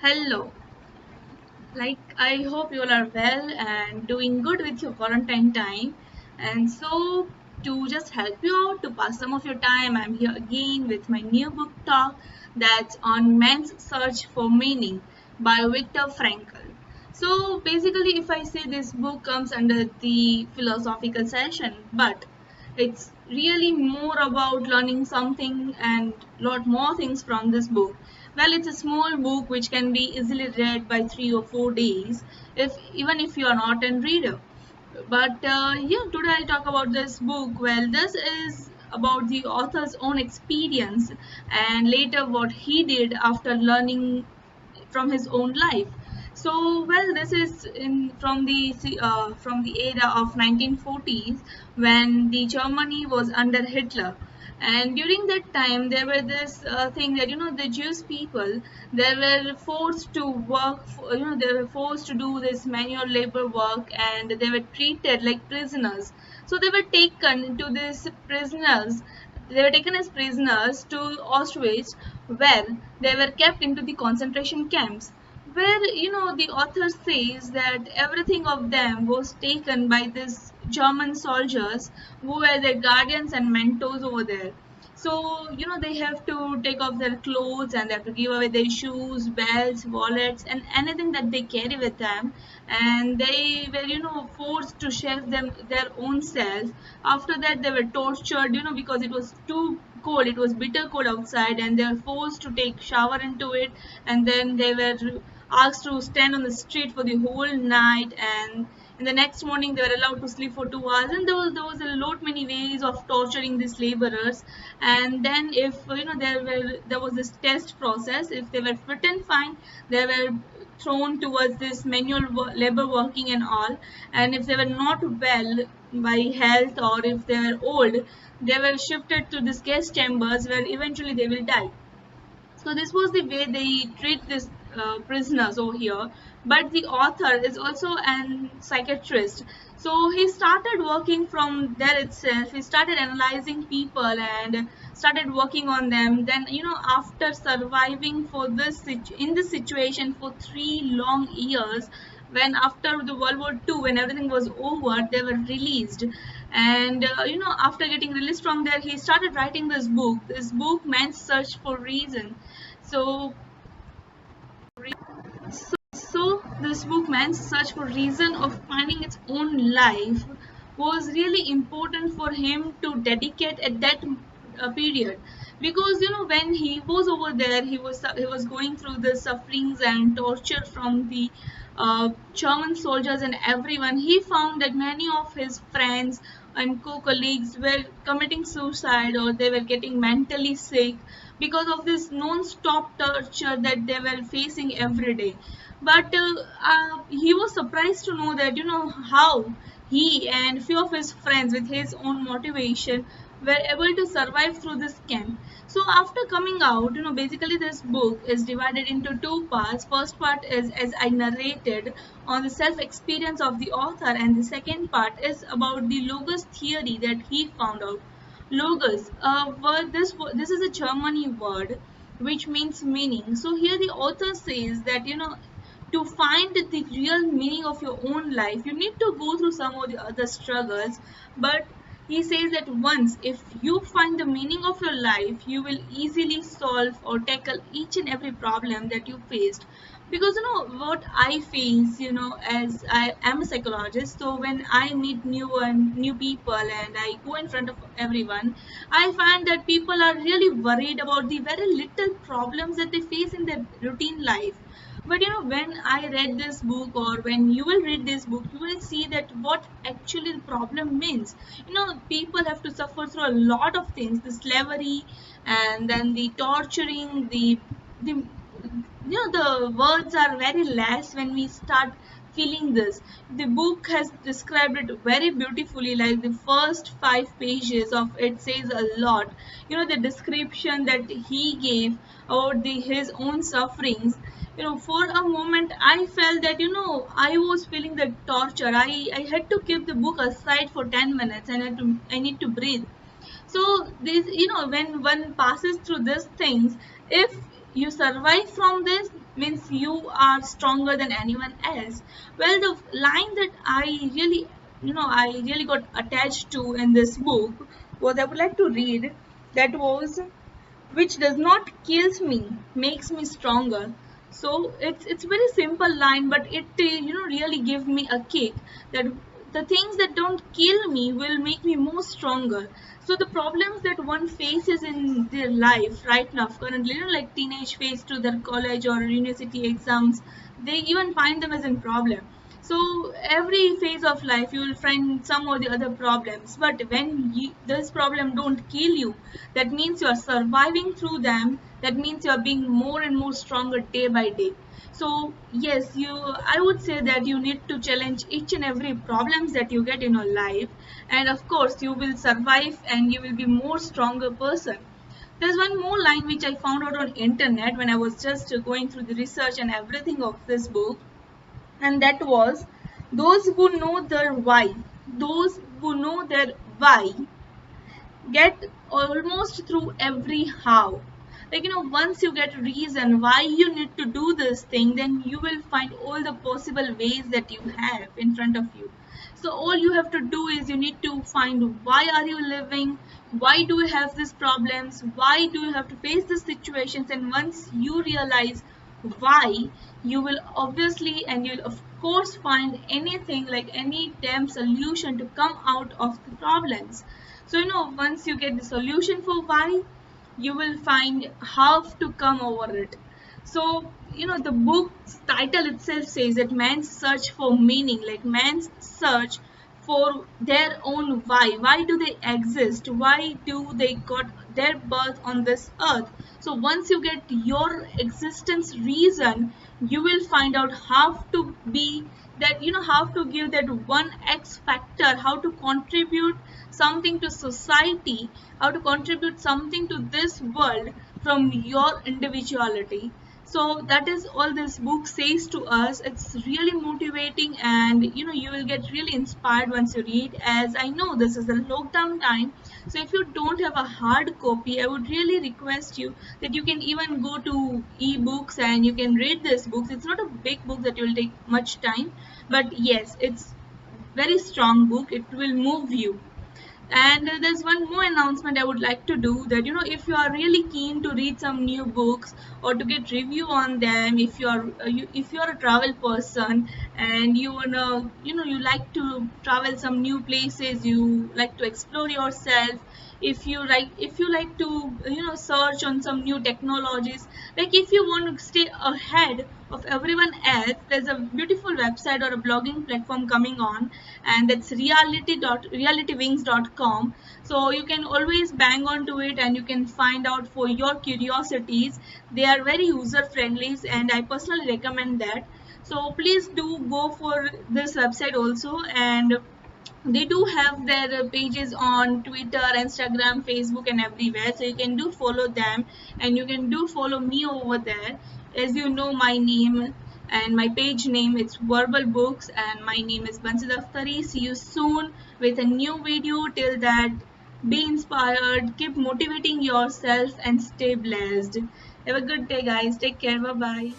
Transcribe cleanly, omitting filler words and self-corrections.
Hello, I hope you all are well and doing good with your quarantine time. And so, to just help you out to pass some of your time, I'm here again with my new book talk that's on Man's Search for Meaning by Viktor Frankl. So, basically, if I say this book comes under the philosophical session, but it's really more about learning something and lot more things from this book. Well, it's a small book which can be easily read by 3 or 4 days, if even if you are not a reader. But yeah, today I'll talk about this book. Well, this is about the author's own experience and later what he did after learning from his own life. So, well, this is in from the era of 1940s when the Germany was under Hitler, and during that time there were this thing that the Jewish people, they were forced to work. They were forced to do this manual labor work, and they were treated like prisoners. So they were taken to this prisoners. They were taken as prisoners to Auschwitz, where they were kept into the concentration camps, where the author says that everything of them was taken by these German soldiers who were their guardians and mentors over there. So they have to take off their clothes and they have to give away their shoes, belts, wallets, and anything that they carry with them. And they were forced to shave them their own self. After that, they were tortured, because it was too cold. It was bitter cold outside, and they were forced to take shower into it. And then they were asked to stand on the street for the whole night, and in the next morning they were allowed to sleep for 2 hours. And there was a lot many ways of torturing these laborers. And then if there was this test process, if they were fit and fine, they were thrown towards this labor working and all. And if they were not well by health, or if they were old, they were shifted to these gas chambers where eventually they will die. So this was the way they treat these prisoners over here. But the author is also an psychiatrist. So he started working from there itself. He started analyzing people and started working on them. Then after surviving in this situation for 3 long years, when after the World War II, when everything was over, they were released. And after getting released from there, he started writing this book, Man's Search for Reason. So, so this book, Man's Search for Reason of Finding Its Own Life, was really important for him to dedicate at that period, because when he was over there, he was going through the sufferings and torture from the German soldiers and everyone. He found that many of his friends and co-colleagues were committing suicide, or they were getting mentally sick because of this non-stop torture that they were facing every day. But he was surprised to know that how he and few of his friends, with his own motivation, were able to survive through this camp. So after coming out, basically this book is divided into two parts. First part is, as I narrated, on the self experience of the author, and the second part is about the logos theory that he found out. Logos, this is a Germany word which means meaning. So here the author says that to find the real meaning of your own life, you need to go through some of the other struggles. But he says that once if you find the meaning of your life, you will easily solve or tackle each and every problem that you faced. Because what I face, as I am a psychologist, so when I meet new people and I go in front of everyone, I find that people are really worried about the very little problems that they face in their routine life. But when I read this book, or when you will read this book, you will see that what actually the problem means. People have to suffer through a lot of things, the slavery, and then the torturing, the the words are very less when we start feeling this. The book has described it very beautifully, like the first 5 pages of it says a lot. The description that he gave about his own sufferings. For a moment I felt that I was feeling the torture. I had to keep the book aside for 10 minutes, and I need to breathe. So this, when one passes through these things, if you survive from this, means you are stronger than anyone else. Well, the line that I really got attached to in this book was, I would like to read, that was, which does not kills me makes me stronger. So it's very simple line, but it really give me a kick, that the things that don't kill me will make me more stronger. So the problems that one faces in their life right now currently, like teenage phase to their college or university exams, they even find them as a problem. So every phase of life you will find some or the other problems, but when this problem don't kill you, that means you are surviving through them, that means you are being more and more stronger day by day. So yes, I would say that you need to challenge each and every problems that you get in your life, and of course you will survive and you will be more stronger person. There's one more line which I found out on internet when I was just going through the research and everything of this book, and that was, those who know their why, those who know their why get almost through every how. Like, once you get reason why you need to do this thing, then you will find all the possible ways that you have in front of you. So all you have to do is you need to find, why are you living, why do you have these problems, why do you have to face these situations. And once you realize why, you will obviously, and you'll of course find anything, like any damn solution to come out of the problems. So once you get the solution for why, you will find how to come over it. So the book's title itself says that man's search for meaning, like man's search for their own why do they exist, why do they got their birth on this earth. So once you get your existence reason, you will find out how to be that, how to give that one X factor, how to contribute something to society, how to contribute something to this world from your individuality. So that is all this book says to us. It's really motivating, and you will get really inspired once you read. As I know this is a lockdown time, so if you don't have a hard copy, I would really request you that you can even go to ebooks and you can read this book. It's not a big book that will take much time, but yes, it's very strong book. It will move you. And there's one more announcement I would like to do, that if you are really keen to read some new books or to get review on them, if if you are a travel person and you wanna you like to travel some new places, you like to explore yourself, if you like to search on some new technologies, like if you want to stay ahead of everyone else, there's a beautiful website or a blogging platform coming on, and that's realitywings.com. So you can always bang onto it and you can find out for your curiosities. They are very user friendly and I personally recommend that. So please do go for this website also. And they do have their pages on Twitter, Instagram, Facebook, and everywhere, so you can do follow them, and you can do follow me over there. As you know, my name and my page name, it's Verbal Books, and my name is Bansi Daftari. See you soon with a new video. Till that, be inspired, keep motivating yourself, and stay blessed. Have a good day, guys. Take care. Bye bye.